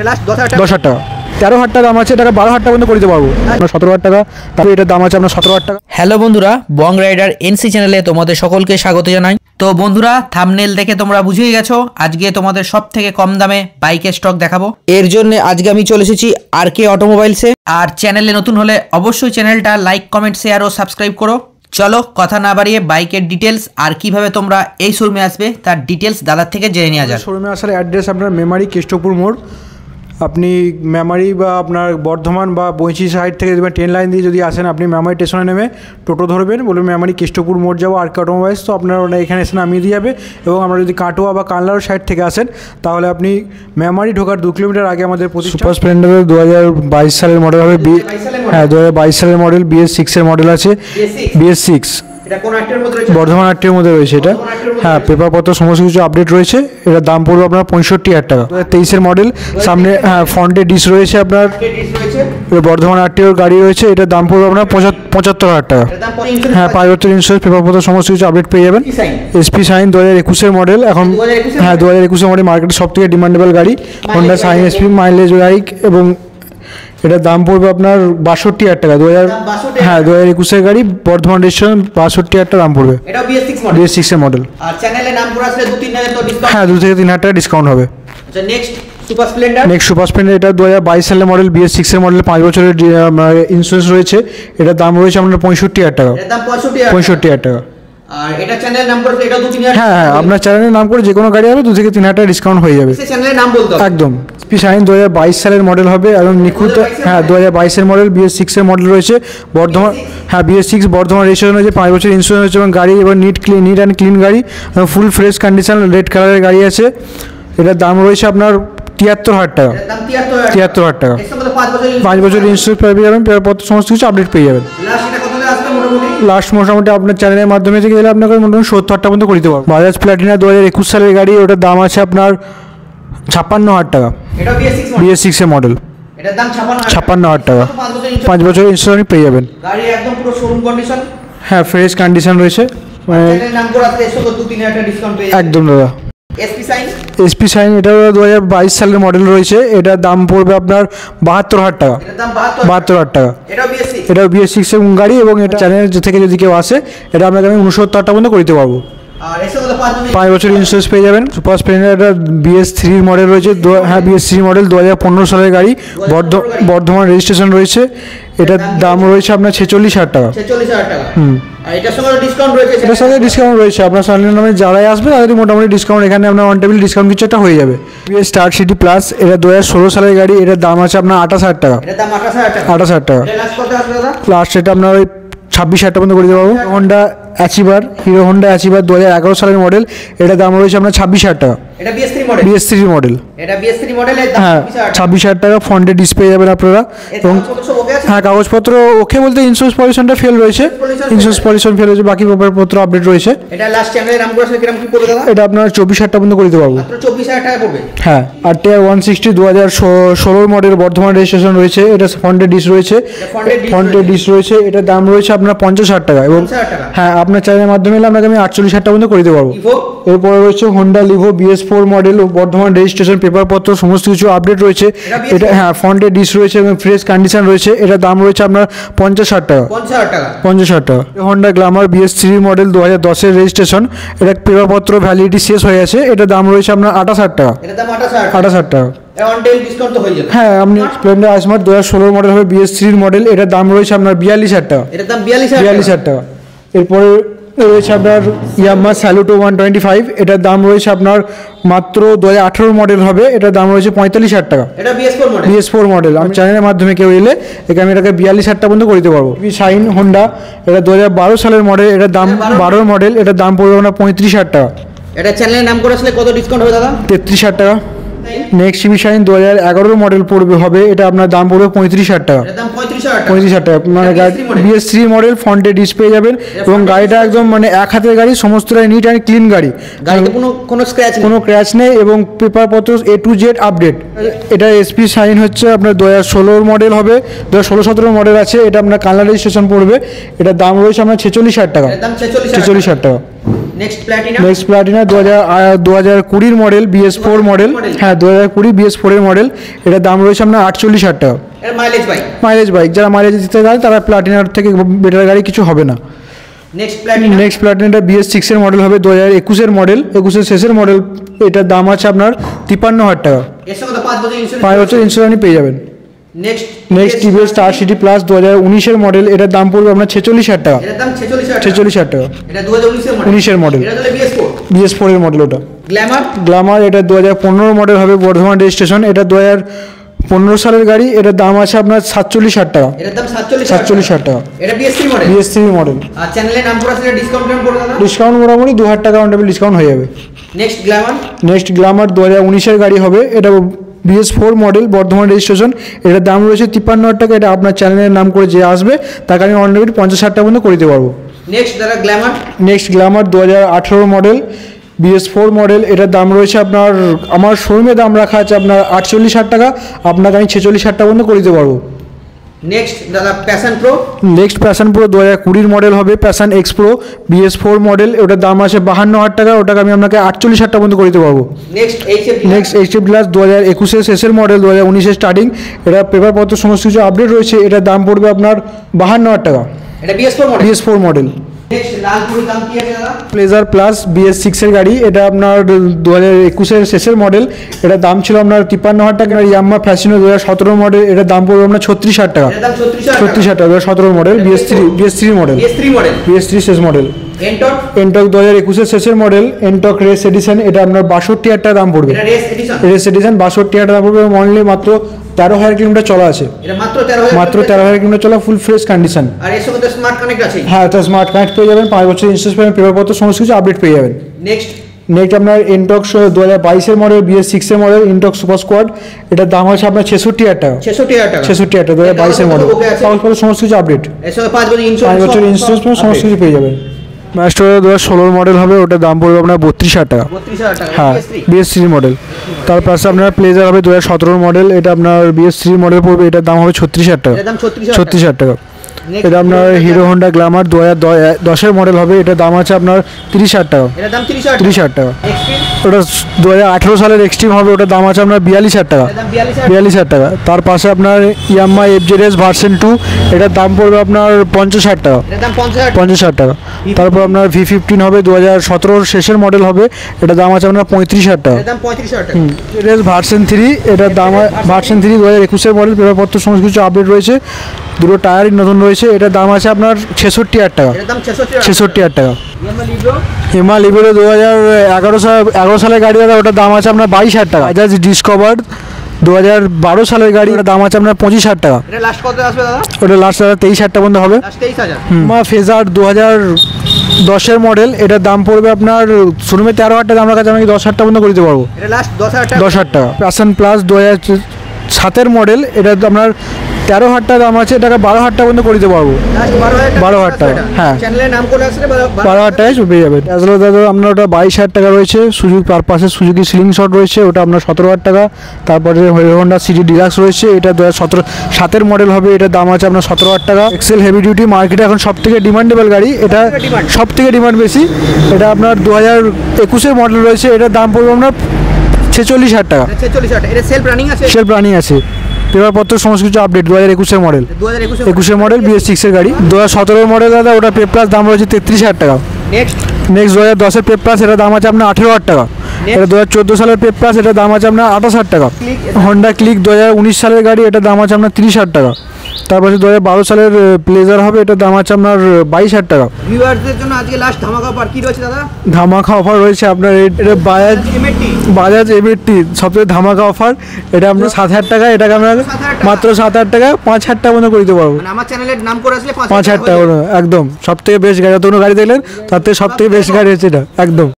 Last 10,000 টাকা। 13,000 টাকা দাম আছে, এটাকে 12,000 টাকা পর্যন্ত করে দিতে পারবো। আপনার 17,000 টাকা, তারপরে এটার দাম আছে আপনার 17,000 টাকা। হ্যালো বন্ধুরা, বং রাইডার এনসি চ্যানেলে তোমাদের সকলকে স্বাগত জানাই। তো বন্ধুরা, থাম্বনেল দেখে তোমরা বুঝেই গেছো আজকে তোমাদের সব থেকে কম দামে বাইকের স্টক দেখাবো। এর জন্য আজকে আমি চলে এসেছি RK অটোমোবাইলসে। আর চ্যানেলে নতুন হলে অবশ্যই চ্যানেলটা লাইক, কমেন্ট, শেয়ার ও সাবস্ক্রাইব করো। চলো কথা না বাড়িয়ে বাইকের ডিটেলস আর কিভাবে তোমরা এই শোরুমে আসবে তার ডিটেলস দাদার থেকে জেনে নেওয়া যাক। শোরুমে আসার অ্যাড্রেস আপনার মেমারি কেষ্টপুর মোড়। আপনি মেমারি বা আপনার বর্ধমান বা বৈঁচি সাইড থেকে ট্রেন লাইন দিয়ে যদি আসেন, আপনি মেমারি স্টেশনে নেমে টোটো ধরবেন, বলবেন মেমারি কেষ্টপুর মোড় যাবো RK অটোমোবাইলস। তো আপনার এখানে এসে নামিয়ে দিয়ে যাবে। এবং আমরা যদি কাটোয়া বা কানলার সাইড থেকে আসেন, তাহলে আপনি মেমারি ঢোকার 2 কিলোমিটার আগে আমাদের সুপার স্প্লেন্ডারের 2022 সালের মডেল হবে। হ্যাঁ, 2022 সালের মডেল, BS6 এর মডেল আছে। BS6 বর্ধমান আটটির মধ্যে রয়েছে এটা। হ্যাঁ, পেপারপত্র সমস্ত কিছু আপডেট রয়েছে। এটার দাম পড়বে আপনার 65,000 টাকা। 2023 মডেল, সামনে হ্যাঁ ফ্রন্টে ডিস রয়েছে আপনার। বর্ধমান আটটির গাড়ি রয়েছে, এটার দাম পড়বে আপনার 75,000 টাকা। হ্যাঁ, 5 বছর ইন্স্যুরেন্স, পেপারপত্র সমস্ত কিছু আপডেট পেয়ে যাবেন। SP শাইন 2021 মডেল এখন। হ্যাঁ, 2021 মডেল মার্কেটের সব থেকে ডিমান্ডেবল গাড়ি। Honda shine SP mileage bike, এবং এটার দাম পড়বে আপনার 62,000 টাকা। 2021 গাড়ি, বর্ধমান রেজিস্ট্রেশন, 62,000 টাকা দাম পড়বে। BS6 এর মডেল। আর চ্যানেলে নাম করে আসলে 2-3,000 তো ডিসকাউন্ট। হ্যাঁ, 2 থেকে 3,000 টাকা ডিসকাউন্ট হবে। আচ্ছা, নেক্সট সুপার স্প্লেন্ডার। এটা 2022 সালের মডেল, BS6 এর মডেল, 5 বছরের ইন্স্যুরেন্স রয়েছে। এটার দাম রয়েছে আপনার 65,000 টাকা। এর দাম 65,000 টাকা। আর এটা চ্যানেলের নাম করে এটা 2-3,000। হ্যাঁ, আপনার চ্যানেলের নাম করে যে কোনো গাড়ি হবে 2 থেকে 3,000 টাকা ডিসকাউন্ট হয়ে যাবে। চ্যানেলের নাম বলতে হবে একদম। SP শাইন 2022 সালের মডেল হবে এবং নিখুঁত। হ্যাঁ, 2022 এর মডেল, BS6 এর মডেল রয়েছে। বর্ধমান, হ্যাঁ BS6 বর্ধমান রেজিস্ট্রেশন হয়েছে, 5 বছর ইন্স্যুরেন্স হয়েছে, এবং গাড়ি এবার নিট অ্যান্ড ক্লিন গাড়ি, ফুল ফ্রেশ কন্ডিশন, রেড কালারের গাড়ি আছে। এটার দাম রয়েছে আপনার 73,000 টাকা। 73,000 টাকা। 5 বছর ইন্স্যুরেন্স পেয়ে যাবেন, পেপারপত্র সমস্ত কিছু আপডেট পেয়ে যাবেন। লাস্ট মোটামুটি আপনার চ্যানেলের মাধ্যমে থেকে গেলে আপনাকে মোটামুটি 70,000 টাকা পর্যন্ত করে দিতে পারবো। বাজাজ প্লাটিনা 2021 সালের গাড়ি, ওটার দাম আছে আপনার 56,000 টাকা। BS6 এর মডেল, এটার দাম 56,000 টাকা। 5 বছর ইন্স্যুরেন্স পেয়ে যাবেন। গাড়ি একদম পুরো শোরুম কন্ডিশন। হ্যাঁ, ফ্রেশ কন্ডিশন রয়েছে। চ্যানেলের নাম করে আসলে 2-3,000 টাকা ডিসকাউন্ট পেয়ে যাবেন। একদম দাদা। SP শাইন এটা 2022 সালের মডেল রয়েছে। এটার দাম পড়বে আপনার 72,000 টাকা। 72,000 টাকা। এটাও BS6 এর গাড়ি, এবং এটা চ্যানেল থেকে যদি কেউ আসে, এটা আপনাকে আমি 69,000 টাকা পর্যন্ত করে দিতে পারবো। 5 বছর ইন্স্যুরেন্স পেয়ে যাবেন। সুপার স্প্লেন্ডার এটা BS3 মডেল রয়েছে। হ্যাঁ, BS3 মডেল 2015 সালের গাড়ি, বর্ধমান রেজিস্ট্রেশন রয়েছে। এটার দাম রয়েছে আপনার 46,000 টাকা। 46,000 টাকা। এটার সঙ্গে ডিসকাউন্ট রয়েছে। এটার সাথে ডিসকাউন্ট রয়েছে। আপনার চ্যানেলের নামে যারাই আসবে তাদের মোটামুটি ডিসকাউন্ট, এখানে আপনার অন টেবিল ডিসকাউন্ট কিছু একটা হয়ে যাবে। স্টার সিটি প্লাস, এটা 2016 সালের গাড়ি, এটার দাম আছে আপনার 28,000 টাকা। 28,000 টাকা। লাস্ট এটা আপনার ওই 26,000 টাকা পর্যন্ত করে দিতে পারবো। Honda achiever, hero Honda achiever 2011 সালের মডেল, এটার দাম রয়েছে আপনার 26,000 টাকা। এটা BS3 মডেল। BS3 model. এটা BS3 মডেলের দাম হ্যাঁ, 26,000 টাকা। ফ্রন্টে ডিসপ্লে যাবেন আপনারা। এবং হ্যাঁ, কাগজপত্র ওকে বলতে ইন্স্যুরেন্স পলিউশনটা ফেল রয়েছে। ইন্স্যুরেন্স পলিউশন ফেল হয়েছে, বাকি পেপারপত্র আপডেট রয়েছে। এটা লাস্ট চ্যানেলের নাম করে আসলে কিরকম কি পড়বে দাদা? এটা আপনার 24,000 টাকা পর্যন্ত করে দিতে পারবো। মাত্র 24,000 টাকা পড়বে। হ্যাঁ, আর টিয়ার 160 2016 মডেল, বর্ধমান রেজিস্ট্রেশন রয়েছে। এটা ফ্রন্টে ডিস রয়েছে। এটার দাম রয়েছে আপনার 50,000 টাকা। এবং হ্যাঁ, আপনার চ্যানেলের মাধ্যমে এলে আপনাকে আমি 48,000 টাকা পর্যন্ত করে দিতে পারবো। এরপরে রয়েছে Honda Livo BS4 model, Bardhaman registration, পেপারপত্র সমস্ত কিছু আপডেট রয়েছে। এটা হ্যাঁ, ফ্রন্টে ডিস রয়েছে এবং ফ্রেশ কন্ডিশন রয়েছে। এটার দাম রয়েছে আপনার 50,000 টাকা। 50,000 টাকা। হোন্ডা গ্ল্যামার BS3 মডেল 2010 এর রেজিস্ট্রেশন, এটা পেপারপত্র ভ্যালিডিটি শেষ হয়ে গেছে। এটার দাম রয়েছে আপনার 28,000 টাকা। 28,000 টাকা। হ্যাঁ, আপনি স্প্লেন্ডার আইসমার্ট 2016 মডেল হবে, BS3 মডেল, এটার দাম রয়েছে আপনার 42,000 টাকা। 42,000 টাকা। এরপরে রয়েছে আপনার ইয়ামাহা স্যালুটো 125, এটার দাম রয়েছে আপনার মাত্র 2018 মডেল হবে, এটার দাম রয়েছে 45,000 টাকা। এটা BS4 মডেল। আমি চ্যানেলের মাধ্যমে কেউ এলে এখানে আমি এটাকে 42,000 টাকা পর্যন্ত করে দিতে পারবো। শাইন হোন্ডা, এটা 2012 সালের মডেল, এটার দাম 12 মডেল, এটার দাম পড়বে আপনার 35,000 টাকা। এটা চ্যানেলের নাম করে আসলে কত ডিসকাউন্ট হবে দাদা? 33,000 টাকা। নেক্সট শাইন 2011 মডেল পড়বে হবে, এটা আপনার দাম পড়বে 35,000 টাকা। 35,000 টাকা। মানে BS3 মডেল, ফ্রন্টে ডিসপ্লে যাবেন, এবং গাড়িটা একদম মানে এক হাতের গাড়ি, সমস্তটাই নিট অ্যান্ড ক্লিন গাড়ি। গাড়িতে কোনো ক্র্যাচ নেই, এবং পেপারপত্র A to Z আপডেট। এটা SP শাইন হচ্ছে আপনার 2016 মডেল হবে, 2016-17 মডেল আছে। এটা আপনার কানলা রেজিস্ট্রেশন পড়বে, এটার দাম রয়েছে আপনার 46,000 টাকা। 46,000 টাকা। Next Platina. Next Platina 2020 model BS4 model, হ্যাঁ 2020 BS4 এর মডেল। এটার দাম রয়েছে আপনার 48,000 টাকা। এর মাইলেজ বাইক। মাইলেজ বাইক, যারা মাইলেজ দিতে চায় তারা প্লাটিনার থেকে বেটার গাড়ি কিছু হবে না। নেক্সট প্ল্যাটিনা। নেক্সট প্লাটিনাটা BS6 এর মডেল হবে, 2021 এর মডেল, 21 শেষের মডেল। এটার দাম আছে আপনার 53,000 টাকা। এর সঙ্গে তো 5 বছর ইন্স্যুরেন্স। 5 বছর ইন্স্যুরেন্স পেয়ে যাবেন। Next TVS star city plus 2019 এর মডেল। এটার দাম পড়বে আপনার 46,000 টাকা। এর দাম 46,000 টাকা। 46,000 টাকা। এটা 2019 এর মডেল। 19 এর মডেল। এটা হলো BS4। BS4 এর মডেল ওটা। গ্ল্যামার। গ্ল্যামার এটা 2015 মডেল হবে, বর্ধমান রেজিস্ট্রেশন। এটা 2015 সালের গাড়ি। এটার দাম আছে আপনার 47,000 টাকা। এর দাম 47,000 47,000 টাকা। এটা BS3 মডেল। BS3 model. আর চ্যানেলে নাম করা আছে ডিসকাউন্ট করে দাদা। ডিসকাউন্ট মোটামুটি 2,000 টাকা অন টেবিল ডিসকাউন্ট হয়ে যাবে। Next Glamour. নেক্সট গ্ল্যামার 2019 এর গাড়ি হবে, এটা BS4 মডেল, বর্ধমান রেজিস্ট্রেশন। এটার দাম রয়েছে 53,000 টাকা। এটা আপনার চ্যানেলের নাম করে যে আসবে তাকে আমি অন টেবিল 50,000 টাকা পর্যন্ত করে দিতে পারবো। নেক্সট দাদা Glamour. Next Glamour 2018 model, BS4 model. এটার দাম রয়েছে আপনার, আমার শোরুমে দাম রাখা আছে আপনার 48,000 টাকা, আপনাকে আমি 46,000 টাকা পর্যন্ত করে দিতে পারবো। নেক্সট দাদা Passion Pro. Next Passion Pro 2020 model হবে, Passion X Pro BS4 model. ওটার দাম আছে 52,000 টাকা, ওটাকে আমি আপনাকে 48,000 টাকা পর্যন্ত করে দিতে পারবো। Next HF। Next HF glass 2021 শেষের মডেল, 2019 স্টার্টিং। এটা পেপারপত্র সমস্ত কিছু আপডেট রয়েছে। এটার দাম পড়বে আপনার 52,000 টাকা। এটা BS4 model. BS4 model. Next লালপুরের দাম কি আছে দাদা? প্লেজার প্লাস BS6 এর গাড়ি। এটা আপনার 2021 শেষের মডেল। এটার দাম ছিল আপনার 53,000 টাকা। ইয়াম্মা ফ্যাশিনো 2017 মডেল। এটার দাম পড়বে আপনার 36,000 টাকা। এর দাম 36,000 টাকা। 36,000 টাকা 2017 model, BS3 model. BS3 model. BS3 শেষ মডেল। এন্টক। এনটক 2021 শেষের মডেল, এনটক রেস এডিশন। এটা আপনার 62,000 টাকা দাম পড়বে। এটা রেস এডিশন। রেস এডিশন 62,000 টাকা দাম পড়বে। অনলি মাত্র 13,000 কিলোমিটার চলা আছে। এটা মাত্র 13,000। মাত্র 13,000 কিলোমিটার চলা, ফুল ফ্রেশ কন্ডিশন। আর এর সঙ্গে তো স্মার্ট কানেক্ট আছে। হ্যাঁ, তো স্মার্ট কানেক্ট পেয়ে যাবেন, 5 বছর ইন্স্যুরেন্স পাবেন, পেপারপত্র সমস্ত কিছু আপডেট পেয়ে যাবেন। নেক্সট নেক্সট আপনার এনটক্স 2022 এর মডেল, BS6 এর মডেল, ইনটক্স সুপার স্কোয়াড। এটার দাম আছে আপনার 66,000 টাকা। 66,000 টাকা। 66,000 টাকা 2022 এর মডেল, কাগজপত্র সমস্ত কিছু আপডেট। এর সঙ্গে 5 বছর 5 বছর ইন্স্যুরেন্স পাবেন, সমস্ত কিছু পেয়ে যাবেন। ম্যাস্টার 2016 মডেল হবে, ওটার দাম পড়বে আপনার 32,000 টাকা। 32,000 টাকা। হ্যাঁ, BS3 মডেল। তার পাশে আপনার প্লেজার হবে 2017 মডেল। এটা আপনার BS3 মডেল পড়বে, এটার দাম হবে 36,000 টাকা। এর দাম 36,000 টাকা। 36,000 টাকা। এটা আপনার হিরো হোন্ডা গ্ল্যামার 2010 এর মডেল হবে। এটা দাম আছে আপনার 30,000 টাকা। এর দাম 30,000 টাকা। 30,000 টাকা। এক্সট্রিম। ওটা 2018 সালের এক্সট্রিম হবে, ওটার দাম আছে আপনার 42,000 টাকা। এর দাম 42,000 42,000 টাকা। তার পাশে আপনার ইয়াম্মা FZS ভার্সন 2, এটার দাম পড়বে আপনার 50,000 টাকা। এর দাম 50,000 টাকা। 50,000 টাকা। তারপর আপনার V15 হবে, 2017 শেষের মডেল হবে। এটার দাম আছে আপনার 35,000 টাকা। এর দাম 35,000 টাকা। FZS ভার্সন 3, এটার দাম ভার্সন 3 2021 এর মডেল, পেপারপত্র সমস্ত কিছু আপডেট রয়েছে, দুটো টায়ারই নতুন রয়েছে। এটার দাম আছে আপনার 66,000 টাকা। এর দাম 66,000 টাকা। 66,000 টাকা। ইয়ামা লিব্রো। হিমা লিবেরো 2011 সালের গাড়ি, দাদা ওটার দাম আছে আপনার 22,000 টাকা। বাজাজ ডিসকভার 2012 সালের গাড়ি, ওটার দাম আছে আপনার 25,000 টাকা। এটা লাস্ট কত আসবে দাদা? ওটা লাস্ট 23,000 টাকা পর্যন্ত হবে। লাস্ট 23,000। হিমা ফেজার 2010 এর মডেল, এটার দাম পড়বে আপনার শোরুমে 13,000 টাকা, আমার কাছে আমি 10,000 টাকা পর্যন্ত করে দিতে পারবো। এটা লাস্ট 10,000 টাকা। 10,000 টাকা। প্যাশন প্লাস 2007 এর মডেল, এটা আপনার 13,000 টাকা দাম আছে, এটাকে 12,000 টাকা পর্যন্ত করে দিতে পারবো। লাস্ট 12,000 টাকা। 12,000 টাকা, হ্যাঁ। চ্যানেলের নাম করে আসলে 12,000 টাকায় পেয়ে যাবেন। আসলে দাদা আপনার ওটা 22,000 টাকা রয়েছে। সুজুকি পারপাসে সুজুকি স্লিং শট রয়েছে, ওটা আপনার 17,000 টাকা। তারপরে হিরো হোন্ডা সিটি ডিলাক্স রয়েছে, এটা 2017 মডেল হবে, এটার দাম আছে আপনার 17,000 টাকা। এক্সেল হেভি ডিউটি মার্কেটে এখন সব থেকে ডিমান্ডেবল গাড়ি, এটা সব থেকে ডিমান্ড বেশি। এটা আপনার 2021 মডেল রয়েছে, এটার দাম পড়বে আপনার 46,000 টাকা। 46,000 টাকা। এটা সেলফ রানিং আছে। সেলফ রানিং আছে, পেপারপত্র সমস্ত কিছু আপডেট। 2021 মডেল, 21 মডেল BS6 এর গাড়ি। 2017 মডেল দাদা, ওটা পে প্লাস দাম রয়েছে 33,000 টাকা। নেক্সট। নেক্সট 2010 পে প্লাস, এটার দাম আছে আপনার 18,000 টাকা। এটা 2014 সালের পে প্লাস, এটার দাম আছে আপনার 28,000 টাকা। হন্ডা ক্লিক 2019 সালের গাড়ি, এটার দাম আছে আপনার 30,000 টাকা। তারপরে 2012 সালের প্লেজার হবে, এটার দাম আছে আপনার 22,000 টাকা। ভিউয়ারদের জন্য আজকে লাস্ট ধামাকা অফার কি রয়েছে দাদা? ধামাকা অফার রয়েছে আপনার, এটা বাজাজ M80 সবথেকে ধামাকা অফার। এটা আপনার 7,000 টাকা, এটাকে আমরা মাত্র 7,000 টাকা 5,000 টাকা মতো করে দিতে পারবো। মানে আমার চ্যানেলের নাম করে আসলে 5,000 টাকা একদম সব থেকে বেস্ট গাড়ি। যত কোনো গাড়ি দেখলেন তার থেকে সব থেকে বেস্ট গাড়ি হচ্ছে এটা, একদম।